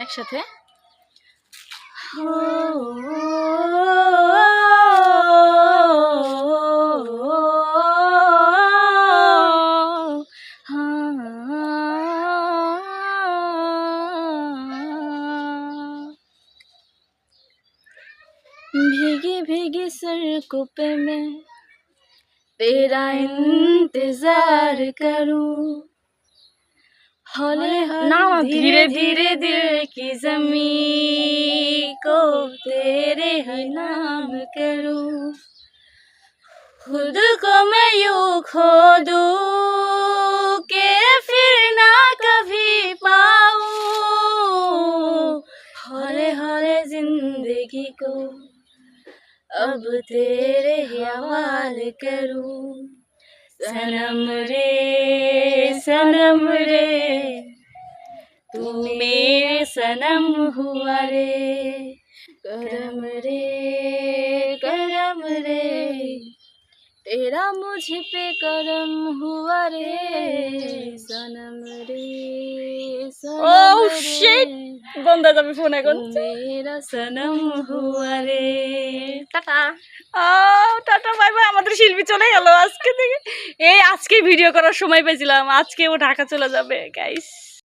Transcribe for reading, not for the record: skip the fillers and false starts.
একসাথে भीगी भीगी सड़कों पे मैं तेरा इंतजार करूं हौले ना धीरे धीरे दिल की ज़मीं को तेरे ही नाम करूं खुद को मैं यूं खो दूं के फिर ना कभी पाऊं हौले हौले जिंदगी को अब तेरे ही हवाले करूं सनम रे तू मेरे सनम हुआ रे करम रे तेरा मुझ पे करम हुआ रे सनम रे ओह शिट বন্ধ যাবে ফোন এখন মেরা সনম হুয়া রে টাটা টাটা বাই বাই আমাদের শিল্পী চলে গেল আজকে থেকে এই আজকে ভিডিও করার সময় পেয়েছিলাম আজকে ও ঢাকা চলে যাবে গাইস